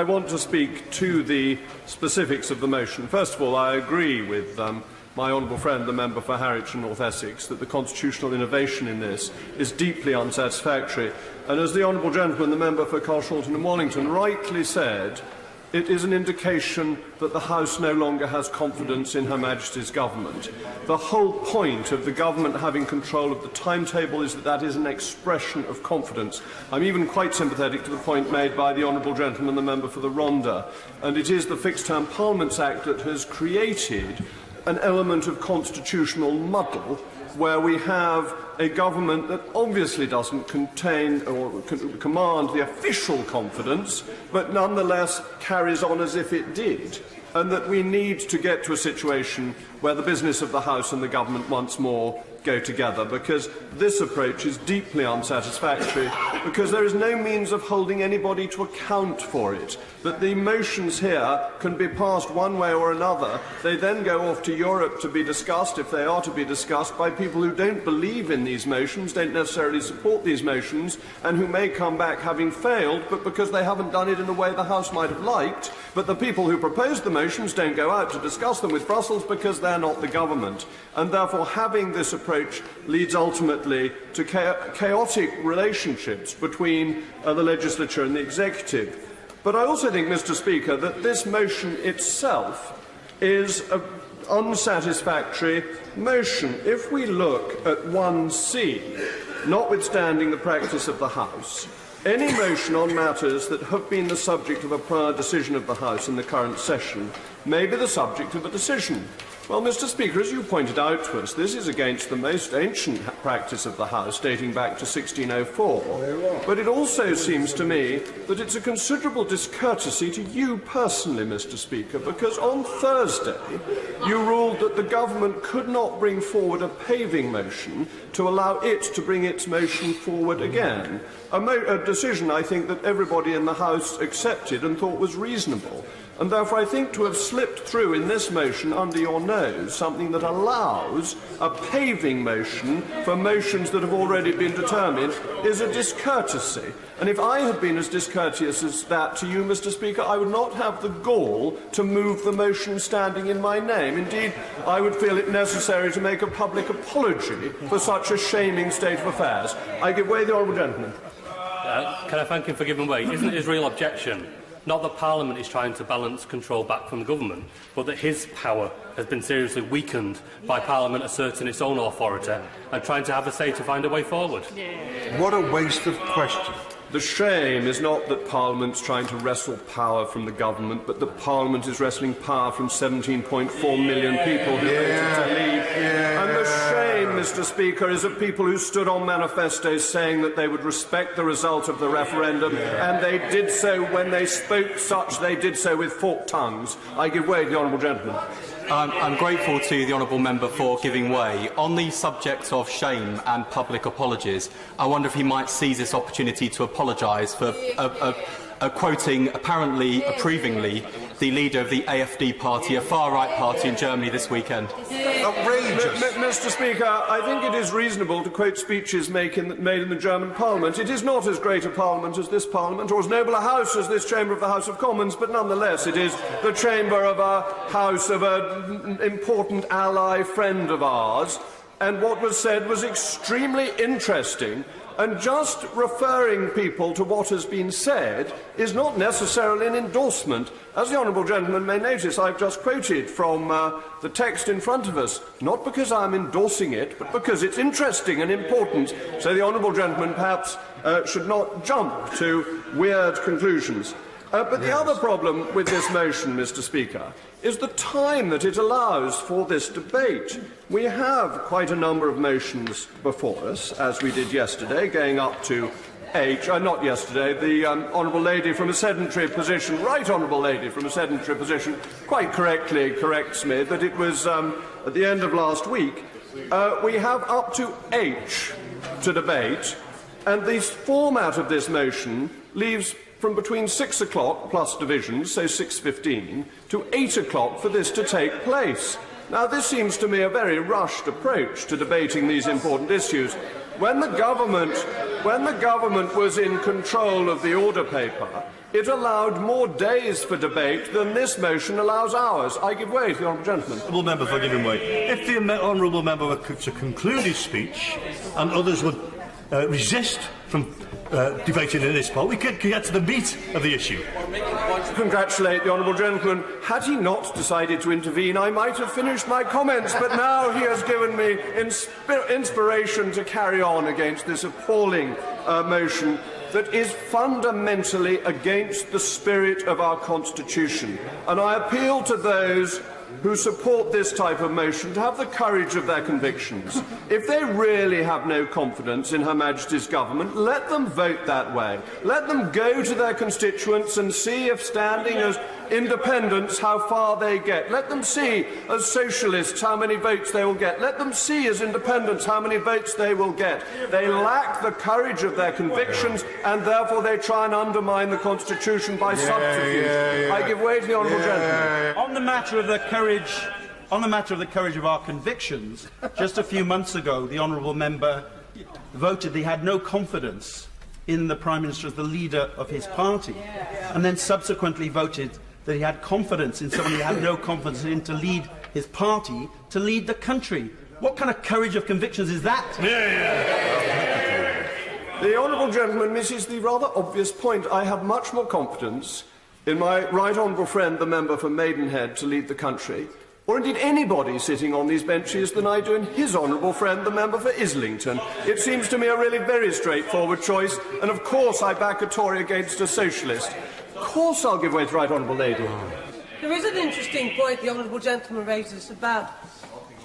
I want to speak to the specifics of the motion. First of all, I agree with my honourable friend, the member for Harwich and North Essex, that the constitutional innovation in this is deeply unsatisfactory. And as the honourable gentleman, the member for Carshalton and Wallington, rightly said, it is an indication that the House no longer has confidence in Her Majesty's government. The whole point of the government having control of the timetable is that that is an expression of confidence. I'm even quite sympathetic to the point made by the honourable gentleman, the member for the Rhondda. And it is the Fixed Term Parliaments Act that has created an element of constitutional muddle where we have a government that obviously doesn't contain or command the official confidence, but nonetheless carries on as if it did, and that we need to get to a situation where the business of the House and the government once more go together, because this approach is deeply unsatisfactory, because there is no means of holding anybody to account for it. That the motions here can be passed one way or another. They then go off to Europe to be discussed, if they are to be discussed, by people who don't believe in these motions, don't necessarily support these motions, and who may come back having failed, but because they haven't done it in a way the House might have liked. But the people who proposed the motions don't go out to discuss them with Brussels because they're not the government. And therefore having this approach leads ultimately to chaotic relationships between the legislature and the executive. But I also think, Mr. Speaker, that this motion itself is an unsatisfactory motion. If we look at 1C, notwithstanding the practice of the House, any motion on matters that have been the subject of a prior decision of the House in the current session may be the subject of a decision. Well, Mr. Speaker, as you pointed out to us, this is against the most ancient practice of the House, dating back to 1604. But it also seems to me that it's a considerable discourtesy to you personally, Mr. Speaker, because on Thursday you ruled that the government could not bring forward a paving motion to allow it to bring its motion forward again. A decision, I think, that everybody in the House accepted and thought was reasonable. And therefore I think to have slipped through in this motion under your nose something that allows a paving motion for motions that have already been determined is a discourtesy. And if I had been as discourteous as that to you, Mr. Speaker, I would not have the gall to move the motion standing in my name. Indeed, I would feel it necessary to make a public apology for such a shaming state of affairs. I give way the honourable gentleman. Can I thank him for giving way? Isn't his real objection not that Parliament is trying to balance control back from the government, but that his power has been seriously weakened by Parliament asserting its own authority and trying to have a say to find a way forward? What a waste of question. The shame is not that Parliament's trying to wrestle power from the government, but that Parliament is wrestling power from 17.4 million people who voted to leave. And the shame, Mr. Speaker, is of people who stood on manifestos saying that they would respect the result of the referendum, and they did so when they spoke such, they did so with forked tongues. I give way to the honourable gentleman. I'm grateful to the honourable member for giving way. On the subject of shame and public apologies, I wonder if he might seize this opportunity to apologise for quoting, apparently approvingly, the leader of the AfD party, a far-right party in Germany this weekend. Outrageous. Mr. Speaker, I think it is reasonable to quote speeches made in the German Parliament. It is not as great a Parliament as this Parliament, or as noble a House as this chamber of the House of Commons, but nonetheless it is the chamber of a House of an important ally friend of ours. And what was said was extremely interesting. And just referring people to what has been said is not necessarily an endorsement. As the honourable gentleman may notice, I've just quoted from the text in front of us, not because I'm endorsing it, but because it's interesting and important. So the honourable gentleman perhaps should not jump to weird conclusions. But the other problem with this motion, Mr. Speaker, is the time that it allows for this debate. We have quite a number of motions before us, as we did yesterday, going up to H. Not yesterday. The honourable lady from a sedentary position, right honourable lady from a sedentary position, quite correctly corrects me that it was at the end of last week. We have up to H to debate, and the format of this motion leaves from between 6 o'clock plus divisions, so 6:15, to 8 o'clock for this to take place. Now, this seems to me a very rushed approach to debating these important issues. when the government was in control of the order paper, it allowed more days for debate than this motion allows hours. I give way to the honourable gentleman. Honourable member for giving way. If the honourable member were to conclude his speech and others would resist from debating in this part, we could get to the meat of the issue. To congratulate the honourable gentleman. Had he not decided to intervene, I might have finished my comments, but now he has given me inspiration to carry on against this appalling motion that is fundamentally against the spirit of our Constitution. And I appeal to those who support this type of motion to have the courage of their convictions. If they really have no confidence in Her Majesty's government, let them vote that way. Let them go to their constituents and see if, standing as independents, how far they get. Let them see, as socialists, how many votes they will get. Let them see, as independents, how many votes they will get. They lack the courage of their convictions, and therefore they try and undermine the Constitution by subterfuge. I give way to the honourable gentleman. On the matter of the courage of our convictions, just a few months ago, the honourable member voted that he had no confidence in the Prime Minister as the leader of his party, and then subsequently voted that he had confidence in someone he had no confidence in to lead his party, to lead the country. What kind of courage of convictions is that? The honourable gentleman misses the rather obvious point. I have much more confidence in my right honourable friend, the member for Maidenhead, to lead the country, or indeed anybody sitting on these benches, than I do in his honourable friend, the member for Islington. It seems to me a really very straightforward choice, and of course I back a Tory against a socialist. Of course I'll give way to the right honourable lady. There is an interesting point the honourable gentleman raises about,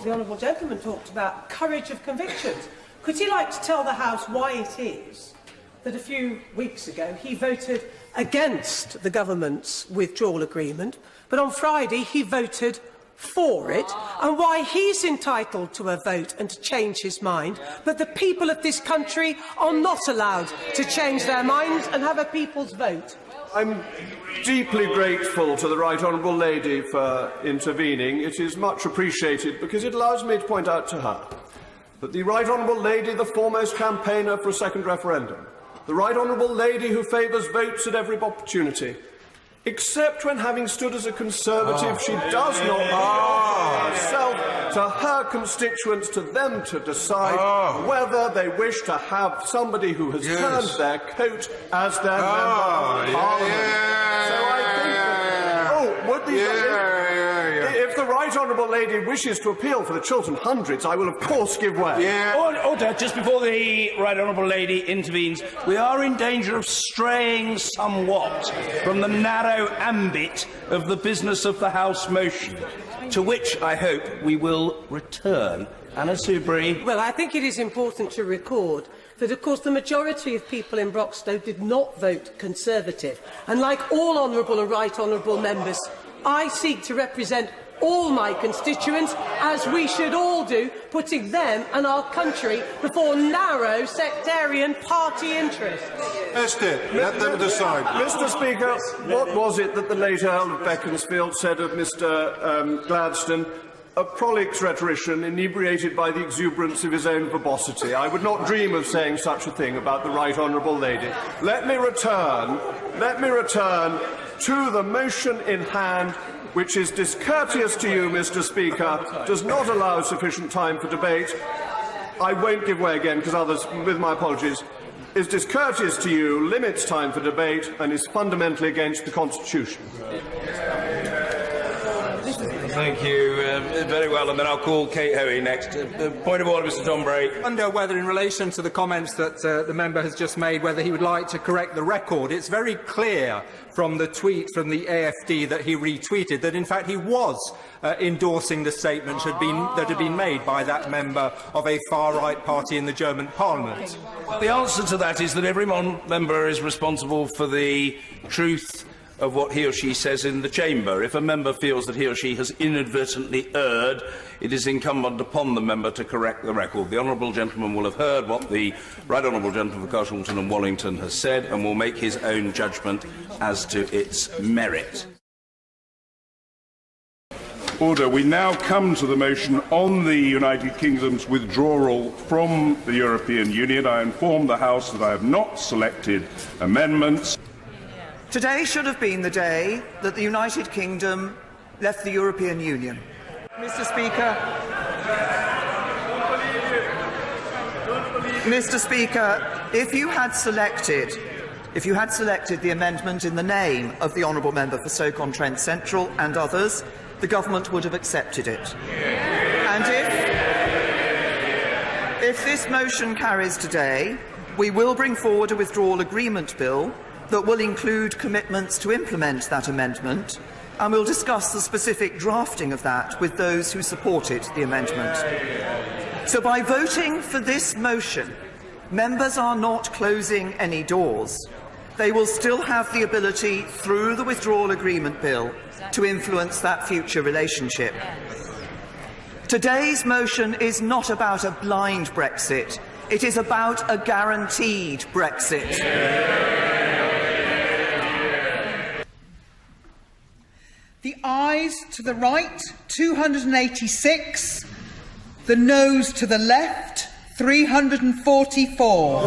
the honourable gentleman talked about courage of convictions. Could he like to tell the House why it is that a few weeks ago he voted against the government's withdrawal agreement, but on Friday he voted for it, and why he's entitled to a vote and to change his mind, but the people of this country are not allowed to change their minds and have a people's vote? I'm deeply grateful to the right honourable lady for intervening. It is much appreciated because it allows me to point out to her that the right honourable lady, the foremost campaigner for a second referendum, the right honourable lady who favours votes at every opportunity, except when, having stood as a Conservative, she does not offer herself to her constituents, to them to decide whether they wish to have somebody who has turned their coat as their member of Parliament. So I think that, would these... If the right honourable lady wishes to appeal for the Chiltern Hundreds, I will of course give way. Order, just before the right honourable lady intervenes, we are in danger of straying somewhat from the narrow ambit of the business of the House motion, to which I hope we will return. Anna Soubry. Well, I think it is important to record that, of course, the majority of people in Broxtowe did not vote Conservative. And like all honourable and right honourable members, I seek to represent all my constituents, as we should all do, putting them and our country before narrow sectarian party interests. Esther, let them decide. Mr. Speaker, what was it that the late Earl of Beaconsfield said of Mr. Gladstone? A prolix rhetorician inebriated by the exuberance of his own verbosity. I would not dream of saying such a thing about the right honourable lady. Let me return to the motion in hand, which is discourteous to you, Mr. Speaker, does not allow sufficient time for debate. I won't give way again, because others, with my apologies, is discourteous to you, limits time for debate, and is fundamentally against the Constitution. Thank you very well, and then I'll call Kate Hoey next. Point of order, Mr. Soubry. I wonder whether, in relation to the comments that the member has just made, whether he would like to correct the record. It's very clear from the tweet from the AFD that he retweeted that, in fact, he was endorsing the statement that had been made by that member of a far-right party in the German Parliament. The answer to that is that every member is responsible for the truth of what he or she says in the chamber. If a member feels that he or she has inadvertently erred, it is incumbent upon the member to correct the record. The honourable gentleman will have heard what the right honourable gentleman for Carshalton and Wallington has said, and will make his own judgment as to its merit. Order. We now come to the motion on the United Kingdom's withdrawal from the European Union. I inform the House that I have not selected amendments. Today should have been the day that the United Kingdom left the European Union. Mr. Speaker, if you had selected the amendment in the name of the honourable member for Stoke-on-Trent Central and others, the government would have accepted it. And if this motion carries today, we will bring forward a withdrawal agreement bill that will include commitments to implement that amendment, and we'll discuss the specific drafting of that with those who supported the amendment. So by voting for this motion, members are not closing any doors. They will still have the ability, through the withdrawal agreement bill, to influence that future relationship. Today's motion is not about a blind Brexit. It is about a guaranteed Brexit. The ayes to the right, 286. The noes to the left, 344.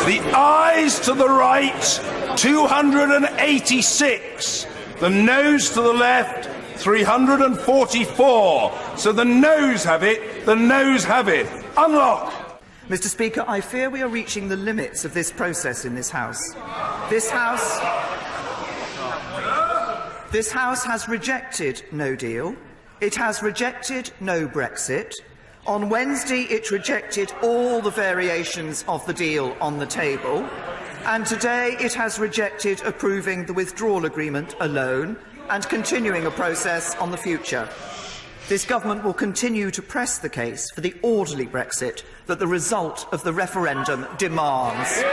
The ayes to the right, 286. The noes to the left, 344. So the noes have it. The noes have it. Unlock. Mr. Speaker, I fear we are reaching the limits of this process in this House. This House has rejected no deal. It has rejected no Brexit. On Wednesday, it rejected all the variations of the deal on the table. And today, it has rejected approving the withdrawal agreement alone and continuing a process on the future. This government will continue to press the case for the orderly Brexit that the result of the referendum demands.